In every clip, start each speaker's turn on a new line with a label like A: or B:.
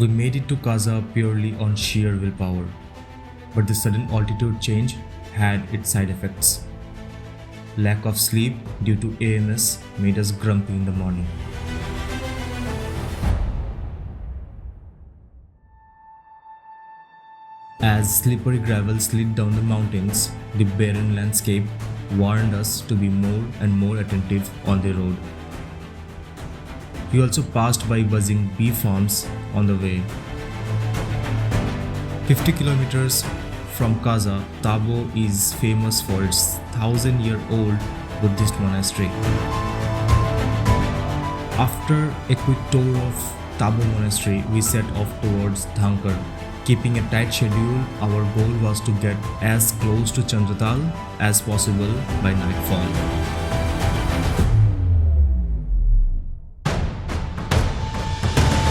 A: We made it to Kaza purely on sheer willpower, but the sudden altitude change had its side effects. Lack of sleep due to AMS made us grumpy in the morning. As slippery gravel slid down the mountains, the barren landscape warned us to be more and more attentive on the road. We also passed by buzzing bee farms on the way. 50 kilometers from Kaza, Tabo is famous for its 1,000-year-old Buddhist monastery. After a quick tour of Tabo monastery, we set off towards Dhankar. Keeping a tight schedule, our goal was to get as close to Chandrataal as possible by nightfall.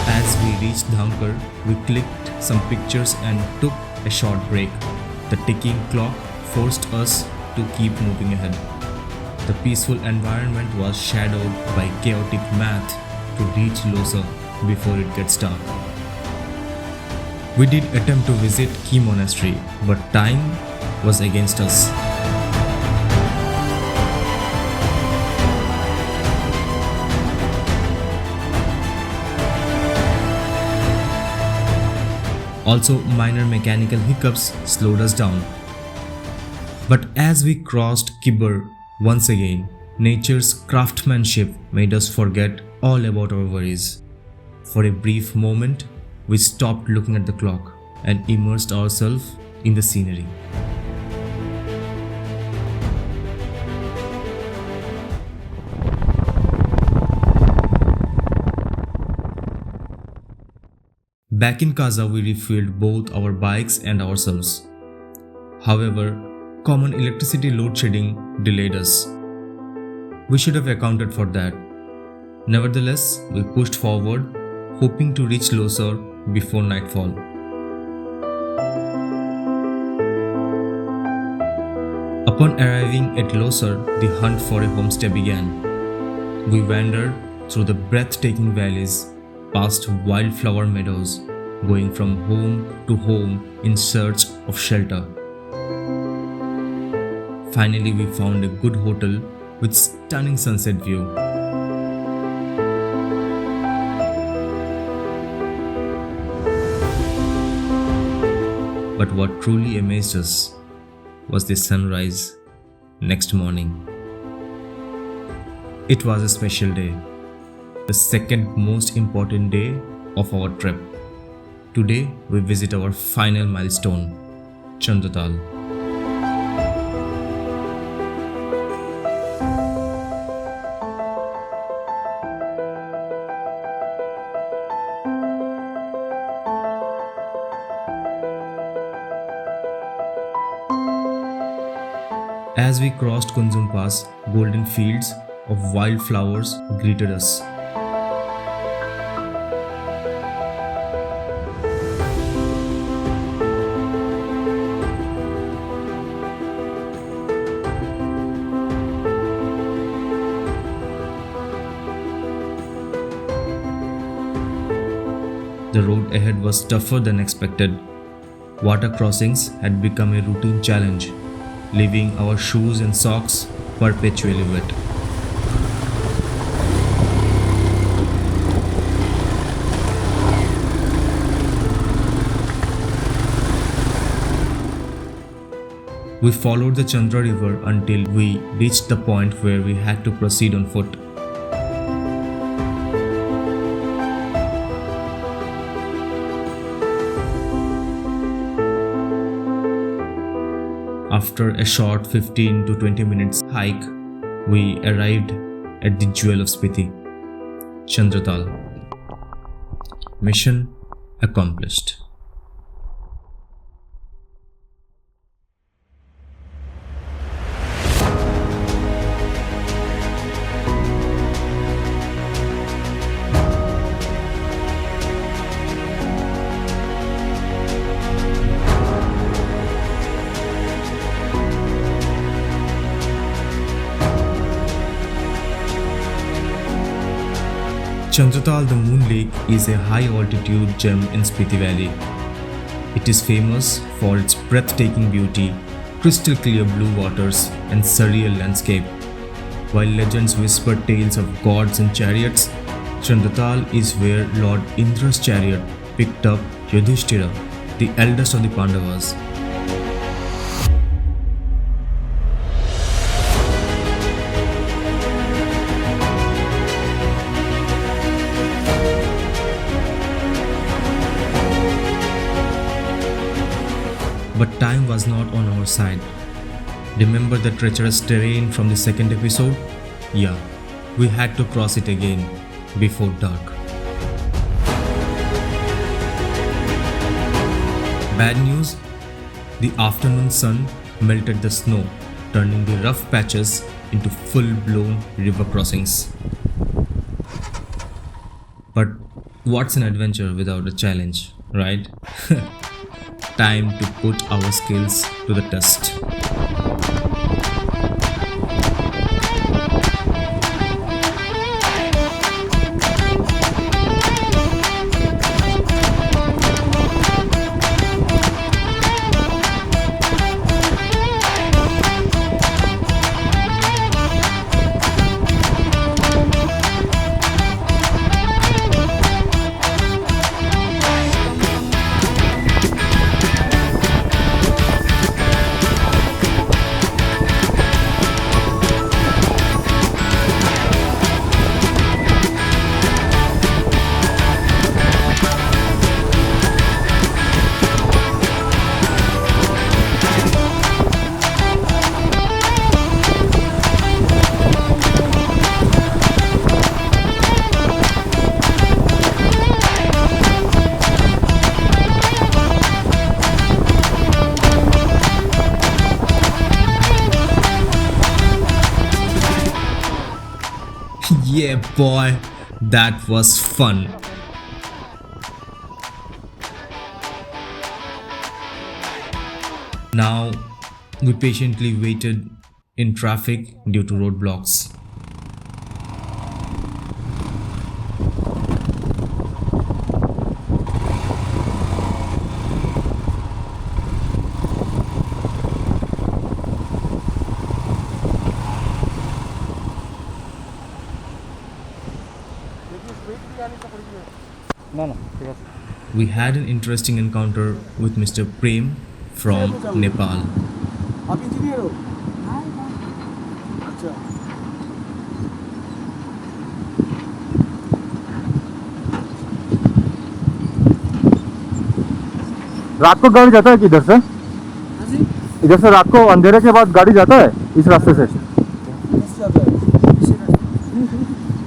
A: As we reached Dhankar, we clicked some pictures and took a short break. The ticking clock forced us to keep moving ahead. The peaceful environment was shadowed by chaotic math to reach Losar before it gets dark. We did attempt to visit Key Monastery, but time was against us. Also, minor mechanical hiccups slowed us down. But as we crossed Kibber once again, nature's craftsmanship made us forget all about our worries. For a brief moment, we stopped looking at the clock and immersed ourselves in the scenery. Back in Kaza, we refueled both our bikes and ourselves. However, common electricity load shedding delayed us. We should have accounted for that. Nevertheless, we pushed forward, hoping to reach Losar before nightfall. Upon arriving at Losar, the hunt for a homestay began. We wandered through the breathtaking valleys, past wildflower meadows, going from home to home in search of shelter. Finally, we found a good hotel with stunning sunset view. But what truly amazed us was the sunrise next morning. It was a special day, the second most important day of our trip. Today we visit our final milestone, Chandrataal. As we crossed Kunzum Pass, golden fields of wildflowers greeted us. The road ahead was tougher than expected. Water crossings had become a routine challenge, leaving our shoes and socks perpetually wet. We followed the Chandra river until we reached the point where we had to proceed on foot. After a short 15 to 20 minutes hike, we arrived at the jewel of Spiti, Chandrataal. Mission accomplished. Chandrataal, the Moon Lake, is a high-altitude gem in Spiti Valley. It is famous for its breathtaking beauty, crystal clear blue waters, and surreal landscape. While legends whisper tales of gods and chariots, Chandrataal is where Lord Indra's chariot picked up Yudhishthira, the eldest of the Pandavas. But time was not on our side. Remember the treacherous terrain from the second episode? Yeah, we had to cross it again before dark. Bad news? The afternoon sun melted the snow, turning the rough patches into full-blown river crossings. But what's an adventure without a challenge, right? Time to put our skills to the test. Yeah, boy, that was fun. Now, we patiently waited in traffic due to roadblocks. We had an interesting encounter with Mr. Prem from Nepal.
B: आप engineer हो? अच्छा।
C: रात को गाड़ी जाता है किधर से? इधर से रात को अंधेरे के बाद गाड़ी जाता है इस रास्ते से?
B: जाता है।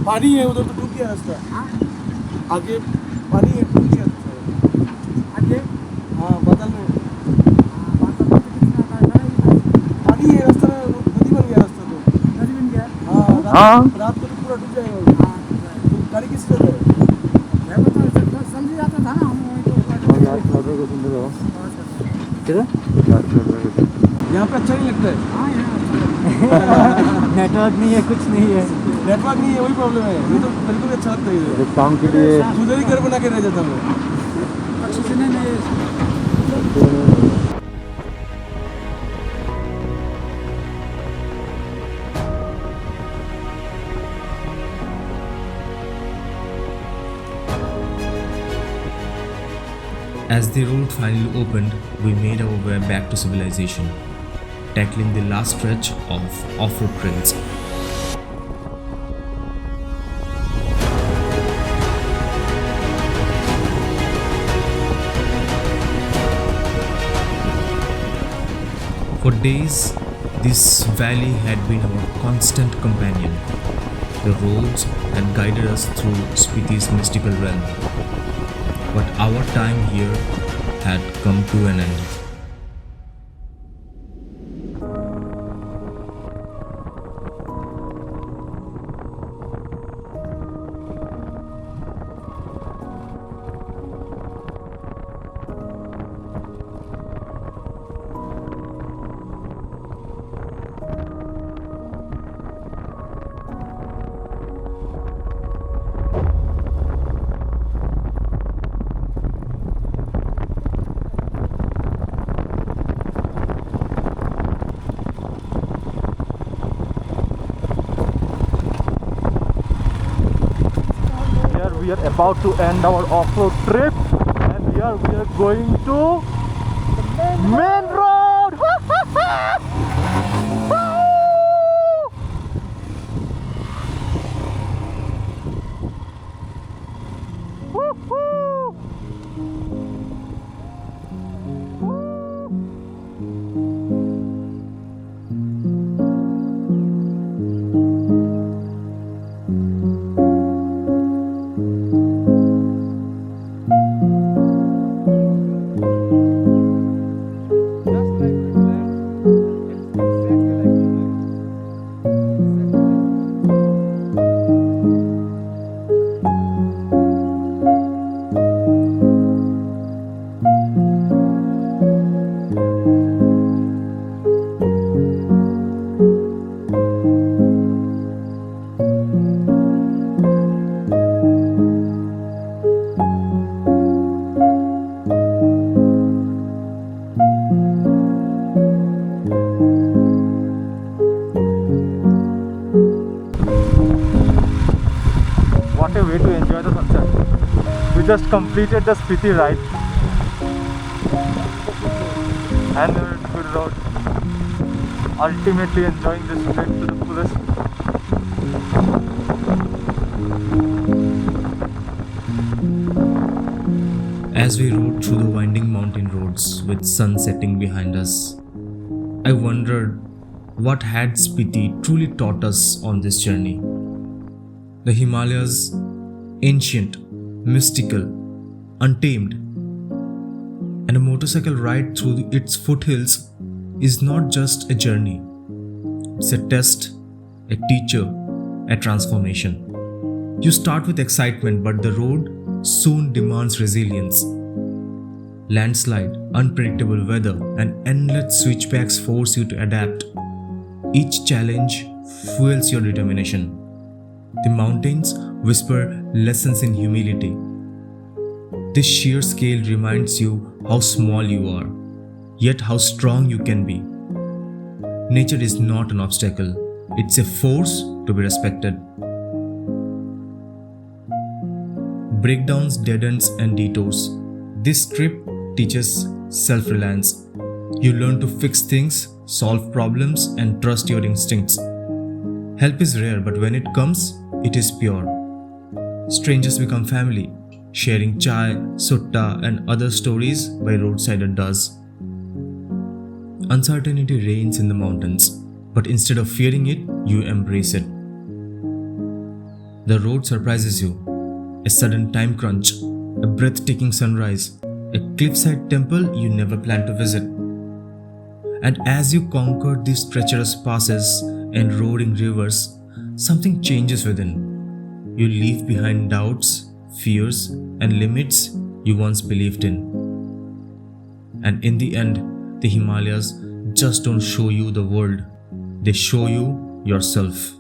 B: पानी है उधर तो डूब गया रास्ता। आगे पानी है डूब गया रास्ता। आगे? हाँ बादल में। पानी है रास्ता में नदी बन गया रास्ता तो। नदी बन गया? हाँ रात को तो पूरा डूब जाएगा। तो गाड़ी किस तरह है? मैं बता समझ जाता था ना हम यहाँ पे अच्छा नहीं लगता है। हाँ
C: नेटवर्क नहीं है, कुछ नहीं है।
B: नेटवर्क नहीं है, वही प्रॉब्लम है। ये तो बिल्कुल अच्छा लगता है इधर।
C: काम के लिए
B: उधर ही घर बना के रह जाता मैं।
A: As the road finally opened, we made our way back to civilization, tackling the last stretch of off-road trails. For days, this valley had been our constant companion. The roads had guided us through Spiti's mystical realm. But our time here had come to an end.
C: we are about to end our off-road trip, and here we are going to the main road. Woohoo!
B: Just like we planned, it's exactly like we planned. Exactly like
C: What a way to enjoy the sunset. We just completed the Spiti ride and we're in good road. Ultimately enjoying this trip to the fullest.
A: As we rode through the winding mountain roads with sun setting behind us, I wondered what had Spiti truly taught us on this journey. The Himalayas, ancient, mystical, untamed, and a motorcycle ride through its foothills is not just a journey. It's a test, a teacher, a transformation. You start with excitement, but the road soon demands resilience. Landslide, unpredictable weather, and endless switchbacks force you to adapt. Each challenge fuels your determination. The mountains whisper lessons in humility. This sheer scale reminds you how small you are, yet how strong you can be. Nature is not an obstacle, it's a force to be respected. Breakdowns, dead ends, and detours. This trip teaches self-reliance. You learn to fix things, solve problems, and trust your instincts. Help is rare, but when it comes, it is pure. Strangers become family, sharing chai, sutta, and other stories by roadside addas. Uncertainty reigns in the mountains, but instead of fearing it, you embrace it. The road surprises you. A sudden time crunch, a breathtaking sunrise, a cliffside temple you never planned to visit. And as you conquer these treacherous passes and roaring rivers, something changes within. You leave behind doubts, fears, and limits you once believed in. And in the end, the Himalayas just don't show you the world, they show you yourself.